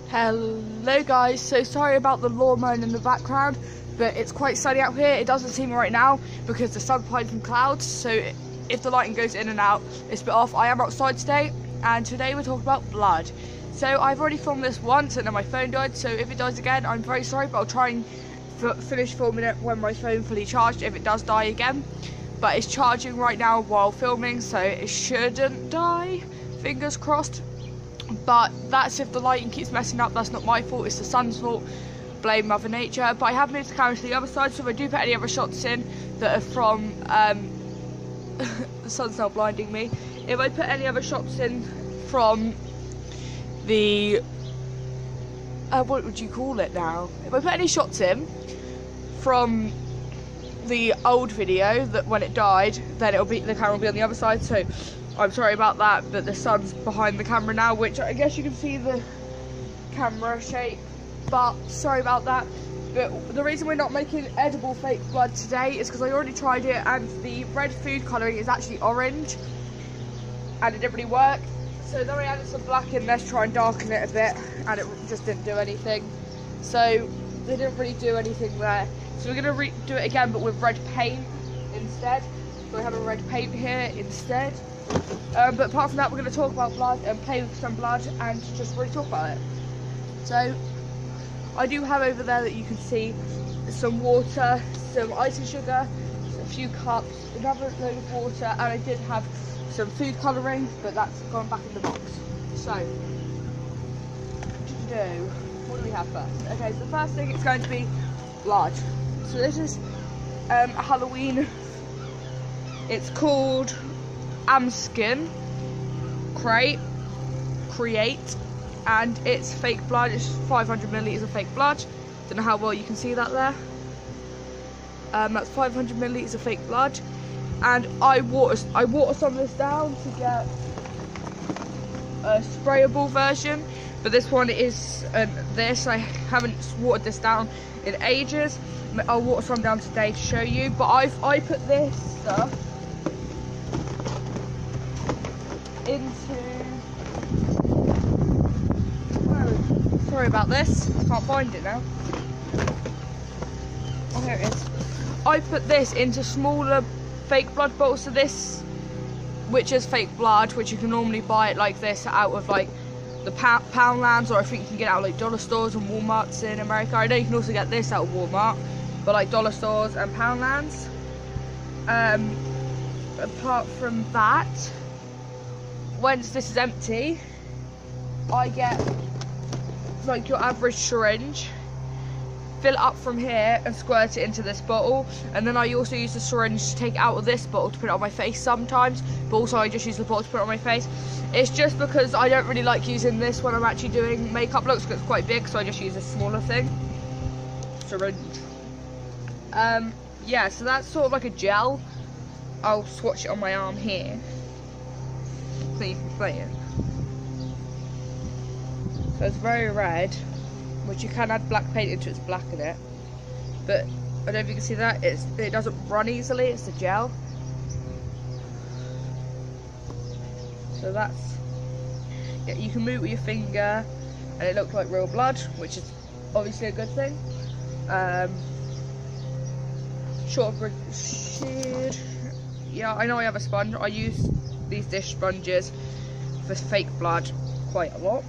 Hello guys, so sorry about the lawn mowing in the background, but it's quite sunny out here. It doesn't seem right now because the sun's behind some clouds, so if the lighting goes in and out, it's a bit off. I am outside today, and today we're talking about blood. So I've already filmed this once and then my phone died, so if it dies again, I'm very sorry, but I'll try and finish filming it when my phone fully charged if it does die again. But it's charging right now while filming, so it shouldn't die, fingers crossed. But that's if the lighting keeps messing up. That's not my fault, it's the sun's fault. Blame Mother Nature. But I have moved the camera to the other side, so if I do put any other shots in that are from the sun's now blinding me. If I put any other shots in from the what would you call it now? If I put any shots in from the old video that when it died, then the camera will be on the other side. So I'm sorry about that, but the sun's behind the camera now, which I guess you can see the camera shape, but sorry about that. But the reason we're not making edible fake blood today is because I already tried it and the red food colouring is actually orange and it didn't really work. So then I added some black in there to try and darken it a bit, and it just didn't do anything. So they didn't really do anything there. So we're going to do it again, but with red paint instead. So we have a red paint here instead. But apart from that, we're going to talk about blood and play with some blood and just really talk about it. So I do have over there that you can see some water, some ice and sugar, a few cups, another load of water, and I did have some food colouring, but that's gone back in the box. So what do we have first? Okay, so the first thing is going to be blood. So this is a Halloween. It's called Amskin Create, and it's fake blood. It's 500 millilitres of fake blood. Don't know how well you can see that there. That's 500 millilitres of fake blood, and I water some of this down to get a sprayable version. But this one is this. I haven't watered this down in ages. I'll water some down today to show you. But I put this stuff into, sorry about this, I can't find it now. Oh, here it is. I put this into smaller fake blood bottles. So this, which is fake blood, which you can normally buy it like this out of like the Poundlands, or I think you can get it out of like dollar stores and Walmarts in America. I know you can also get this out of Walmart, but like dollar stores and Poundlands. Apart from that, once this is empty, I get like your average syringe, fill it up from here and squirt it into this bottle, and then I also use the syringe to take it out of this bottle to put it on my face sometimes, but also I just use the bottle to put it on my face. It's just because I don't really like using this when I'm actually doing makeup looks because it's quite big, so I just use a smaller thing. Syringe. Yeah, so that's sort of like a gel. I'll swatch it on my arm here so you can see it. So it's very red, which you can add black paint into, it's black in it. But I don't know if you can see that, it doesn't run easily, it's a gel. So that's, yeah, you can move it with your finger and it looks like real blood, which is obviously a good thing. Yeah, I know I have a sponge. I use these dish sponges for fake blood quite a lot.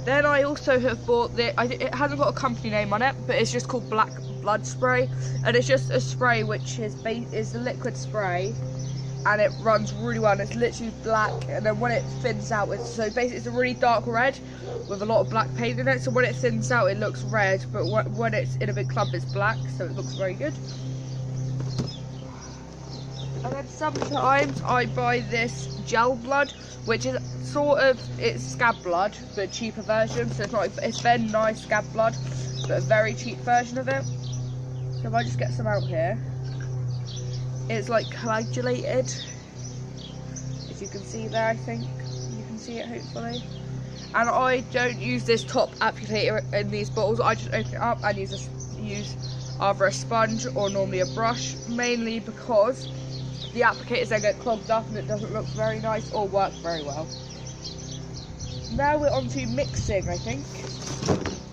Then I also have bought it hasn't got a company name on it, but it's just called Black Blood Spray, and it's just a spray which is a liquid spray, and it runs really well, and it's literally black, and then when it thins out, so basically it's a really dark red with a lot of black paint in it, so when it thins out it looks red, but when it's in a big clump it's black, so it looks very good. And then sometimes I buy this gel blood, which is sort of, it's scab blood, but a cheaper version. So it's very nice scab blood, but a very cheap version of it. So if I just get some out here, it's like coagulated. If you can see there, I think you can see it hopefully. And I don't use this top applicator in these bottles. I just open it up and use either a sponge or normally a brush, mainly because the applicators then get clogged up and it doesn't look very nice or work very well. now we're on to mixing, I think.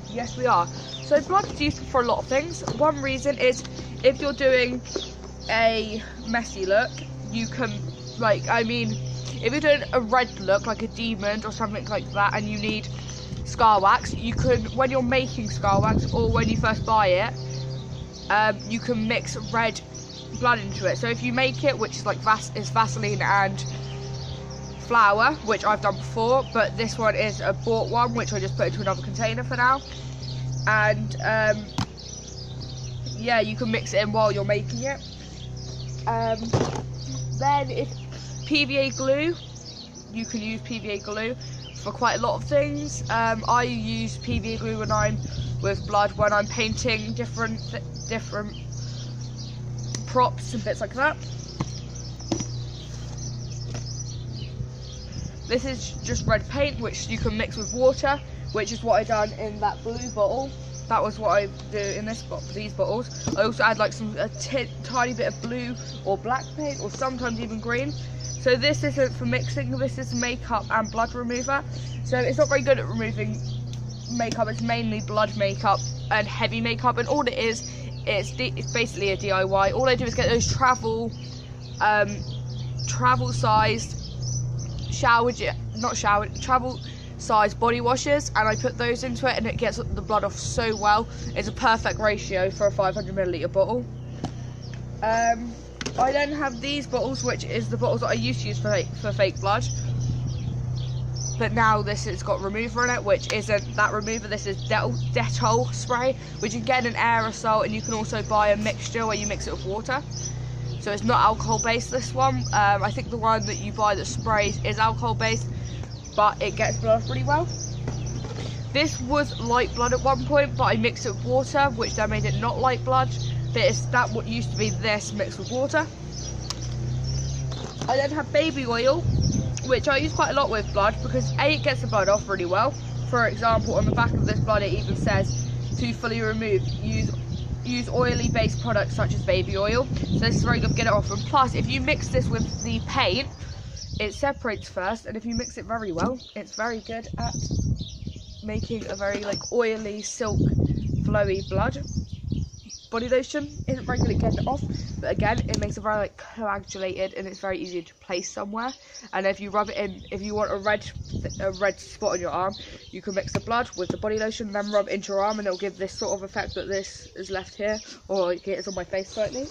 Yes, we are. So blood is useful for a lot of things. One reason is if you're doing a messy look, you can, like, I mean, if you're doing a red look, like a demon or something like that, and you need scar wax, you can, when you're making scar wax or when you first buy it, you can mix red blood into it. So if you make it, which is like Vaseline and flour, which I've done before, but this one is a bought one, which I just put into another container for now. And yeah, you can mix it in while you're making it. Then if PVA glue, you can use PVA glue for quite a lot of things. I use PVA glue when I'm with blood, when I'm painting different props and bits like that. This is just red paint, which you can mix with water, which is what I done in that blue bottle. That was what I do in these bottles. I also add like a tiny bit of blue or black paint, or sometimes even green. So this isn't for mixing, this is makeup and blood remover. So it's not very good at removing makeup, it's mainly blood makeup and heavy makeup. And all it is, it's basically a DIY. All I do is get those travel sized travel size body washes, and I put those into it, and it gets the blood off so well. It's a perfect ratio for a 500ml bottle. I then have these bottles, which is the bottles that I used to use for fake blood, but now this has got remover in it, which isn't that remover. This is Dettol spray, which you can get in an aerosol, and you can also buy a mixture where you mix it with water. So it's not alcohol based, this one. I think the one that you buy that sprays is alcohol based, but it gets blood off really well. This was light blood at one point, but I mixed it with water, which then made it not light blood. But it's what used to be this mixed with water. I then have baby oil, which I use quite a lot with blood because A, it gets the blood off really well. For example, on the back of this blood, it even says to fully remove, use oily based products such as baby oil. So this is very good to get it off. And plus, if you mix this with the paint, it separates first, and if you mix it very well, it's very good at making a very like oily, silk, flowy blood. Body lotion isn't very good at getting it off, but again, it makes it very like coagulated, and it's very easy to place somewhere. And if you rub it in, if you want a red spot on your arm, you can mix the blood with the body lotion, then rub it into your arm, and it'll give this sort of effect that this is left here, or like it's on my face slightly.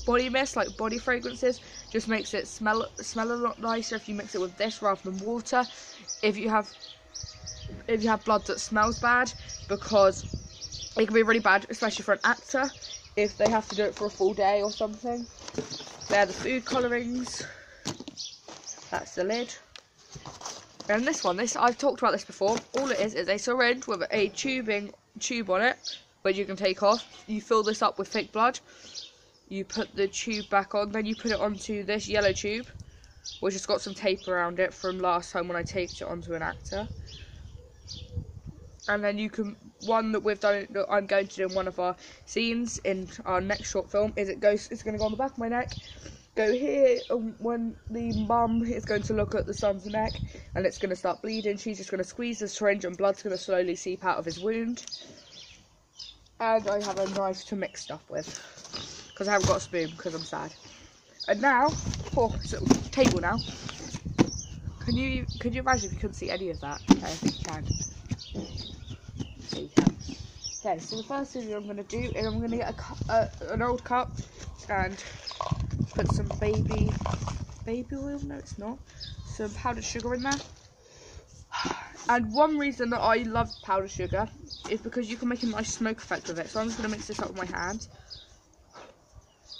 Body mist, like body fragrances, just makes it smell a lot nicer if you mix it with this rather than water. If you have blood that smells bad, because it can be really bad, especially for an actor, if they have to do it for a full day or something. They're the food colourings. That's the lid. And this one, I've talked about this before. All it is a syringe with a tube on it, which you can take off. You fill this up with fake blood. You put the tube back on, then you put it onto this yellow tube, which has got some tape around it from last time when I taped it onto an actor. And then you can, one that I'm going to do in one of our scenes in our next short film, is it's going to go on the back of my neck, go here, and when the mum is going to look at the son's neck, and it's going to start bleeding, she's just going to squeeze the syringe, and blood's going to slowly seep out of his wound. And I have a knife to mix stuff with, because I haven't got a spoon, because I'm sad. And now, it's a little table now. Can you imagine if you couldn't see any of that? Okay, I think you can. So you can. Okay, so the first thing I'm going to do is I'm going to get an old cup and put some baby oil, no it's not, some powdered sugar in there. And one reason that I love powdered sugar is because you can make a nice smoke effect with it. So I'm just going to mix this up with my hand.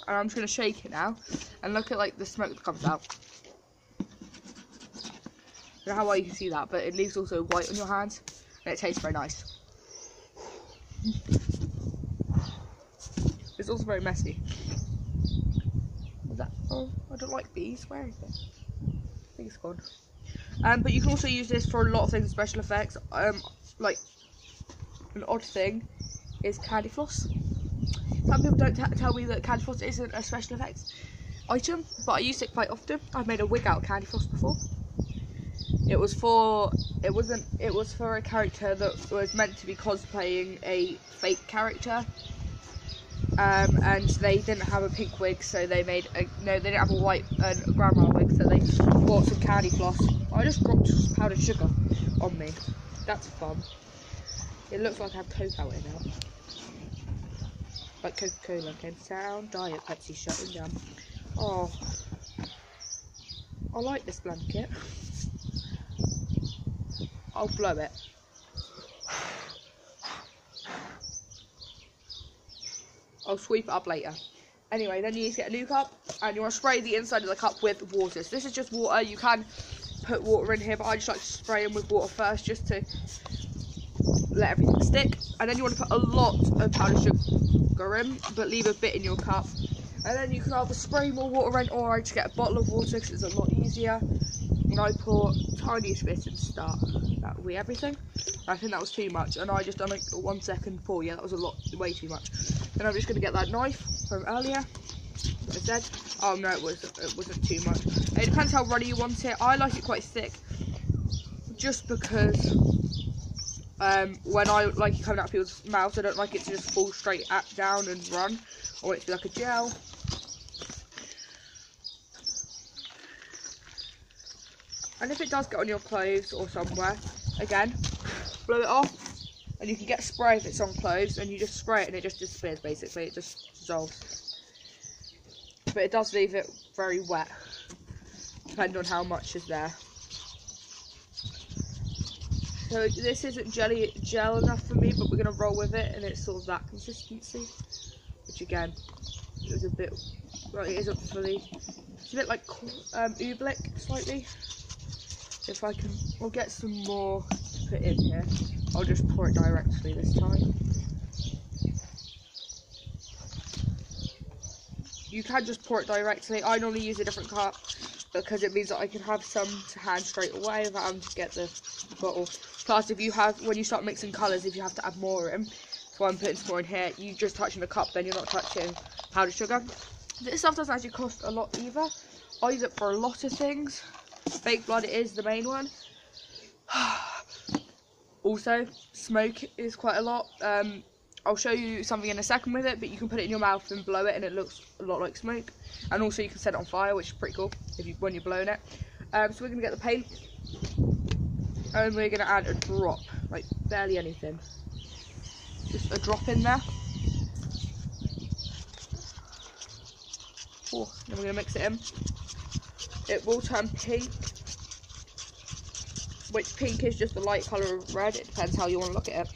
And I'm just going to shake it now, and look at like the smoke that comes out. I don't know how well you can see that, but it leaves also white on your hands, and it tastes very nice. It's also very messy. Oh, I don't like bees. Where is it? I think it's gone. But you can also use this for a lot of things, special effects. Like an odd thing is candy floss. Some people don't tell me that candy floss isn't a special effects, item, but I use it quite often. I've made a wig out of candy floss before. It was for a character that was meant to be cosplaying a fake character, and they didn't have a pink wig, so they made they didn't have a white grandma wig, so they bought some candy floss. I just dropped powdered sugar on me. That's fun. It looks like I have Coke out here now. Like Coca-Cola came down, Diet Pepsi shutting down. Oh, I like this blanket. I'll blow it. I'll sweep it up later. Anyway, then you need to get a new cup, and you want to spray the inside of the cup with water. So this is just water. You can put water in here, but I just like to spray them with water first, just to let everything stick. And then you want to put a lot of powdered sugar in, but leave a bit in your cup. And then you can either spray more water in, or I just get a bottle of water because it's a lot easier. And I pour tiniest bit and start. That will be everything. I think that was too much, and I just done like a 1 second pour. Yeah, that was a lot, way too much. Then I'm just gonna get that knife from earlier. Like I said, oh no, it wasn't too much. It depends how runny you want it. I like it quite thick, just because when I like it coming out of people's mouths, I don't like it to just fall straight down and run. I want it to be like a gel. And if it does get on your clothes or somewhere, again, blow it off. And you can get spray if it's on clothes, and you just spray it and it just disappears basically. It just dissolves. But it does leave it very wet, depending on how much is there. So this isn't gel enough for me, but we're going to roll with it, and it's sort of that consistency. Which again, it was a bit, well, it isn't fully, it's a bit like oobleck slightly. If I can, we'll get some more to put in here. I'll just pour it directly this time. You can just pour it directly. I normally use a different cup because it means that I can have some to hand straight away without having to get the bottle. Plus, if you have, when you start mixing colours, if you have to add more in, so I'm putting some more in here, you just touching the cup, then you're not touching powdered sugar. This stuff doesn't actually cost a lot either. I use it for a lot of things. Fake blood is the main one. Also, smoke is quite a lot. I'll show you something in a second with it, but you can put it in your mouth and blow it, and it looks a lot like smoke. And also, you can set it on fire, which is pretty cool when you're blowing it. So we're gonna get the paint, and we're gonna add a drop, like barely anything, just a drop in there. Oh, then we're gonna mix it in. It will turn pink, which pink is just a light colour of red. It depends how you want to look at it.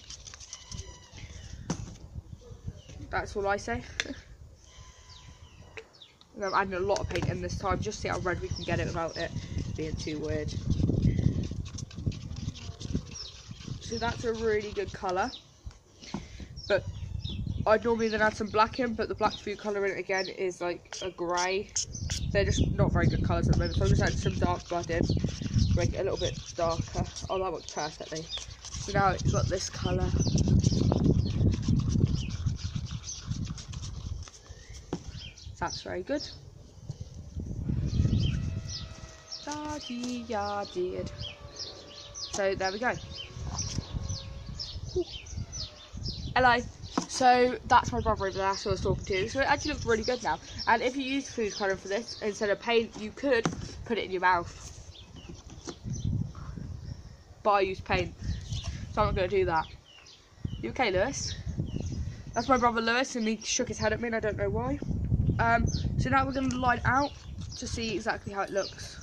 That's all I say. And I'm adding a lot of paint in this time, just to see how red we can get it without it being too weird. So that's a really good colour. But I'd normally then add some black in, but the black food colour in it again is like a grey. They're just not very good colours at the moment, so I'm just adding some dark blood in to make it a little bit darker. Oh, that works perfectly. So now it's got this colour. That's very good. Da-dee-ya did. So there we go. Ooh. Hello. So that's my brother over there, so I was talking to. So it actually looks really good now. And if you use food colour for this instead of paint, you could put it in your mouth. But I use paint, so I'm not going to do that. You okay, Lewis? That's my brother Lewis, and he shook his head at me, and I don't know why. So now we're going to line out to see exactly how it looks.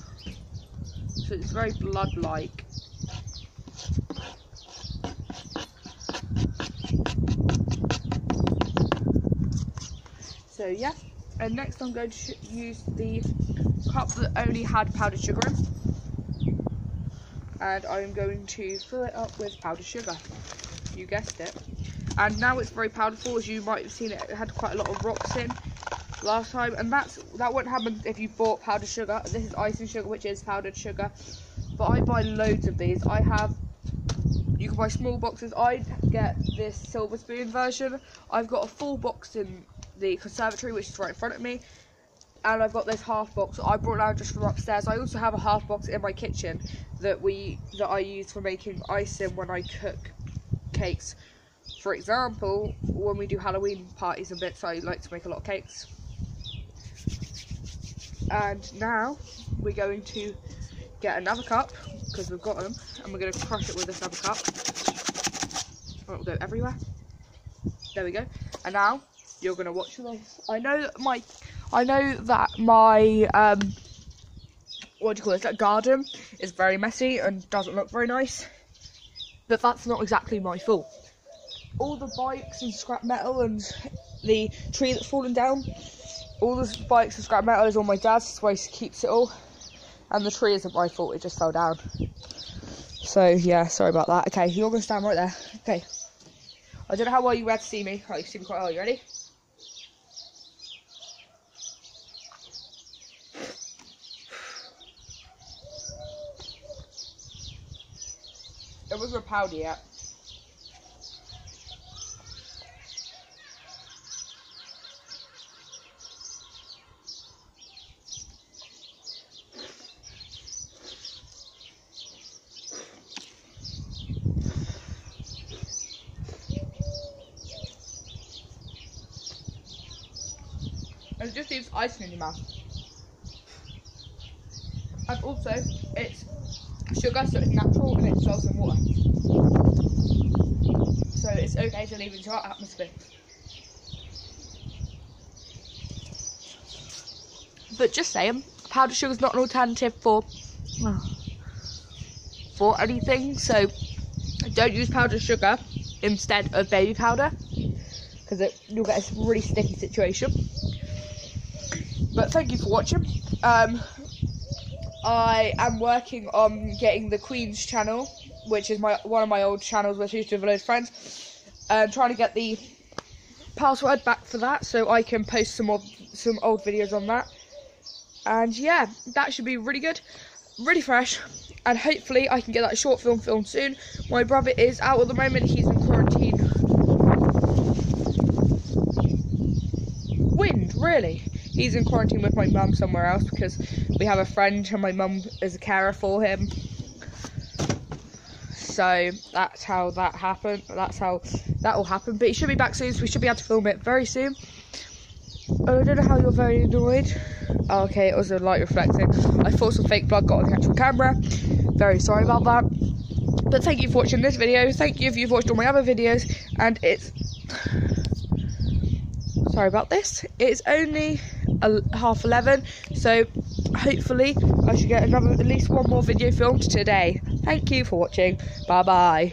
So it's very blood-like. So yeah, and next I'm going to use the cup that only had powdered sugar in, and I'm going to fill it up with powdered sugar. You guessed it. And now it's very powderful, as you might have seen. It had quite a lot of rocks in last time, and that wouldn't happen if you bought powdered sugar. This is icing sugar, which is powdered sugar, but I buy loads of these. You can buy small boxes. I get this silver spoon version. I've got a full box in the conservatory, which is right in front of me, and I've got this half box I brought down just from upstairs. I also have a half box in my kitchen that I use for making icing when I cook cakes. For example, when we do Halloween parties and bits, I like to make a lot of cakes. And now we're going to get another cup, because we've got them, and we're going to crush it with this other cup. And it will go everywhere. There we go. And now you're going to watch this. I know that my what do you call it? That garden is very messy and doesn't look very nice. But that's not exactly my fault. All the bikes and scrap metal and the tree that's fallen down, all the bikes and scrap metal is all my dad's. That's why he keeps it all. And the tree isn't my fault, it just fell down. So yeah, sorry about that. Okay, you're going to stand right there. Okay. I don't know how well you had to see me. Oh, you see me quite well. You ready? It wasn't powder yet. And it just leaves icing in your mouth. And also, it's sugar, so it's natural and it dissolves in water. So it's okay to leave into our atmosphere. But just saying, powdered sugar is not an alternative for anything. So don't use powdered sugar instead of baby powder, because you'll get a really sticky situation. But thank you for watching. I am working on getting the Queen's channel, which is one of my old channels which I used to have loads of friends, and trying to get the password back for that so I can post some old videos on that. And yeah, that should be really good, really fresh, and hopefully I can get that short film filmed soon. My brother is out at the moment, he's in quarantine. Wind, really? He's in quarantine with my mum somewhere else because we have a friend and my mum is a carer for him. So that's how that happened. That's how that will happen. But he should be back soon, so we should be able to film it very soon. Oh, I don't know how you're very annoyed. Oh, okay, it was a light reflecting. I thought some fake blood got on the actual camera. Very sorry about that. But thank you for watching this video. Thank you if you've watched all my other videos. And it's... Sorry about this. It's only 11:30, so hopefully I should get at least one more video filmed today. Thank you for watching. Bye bye.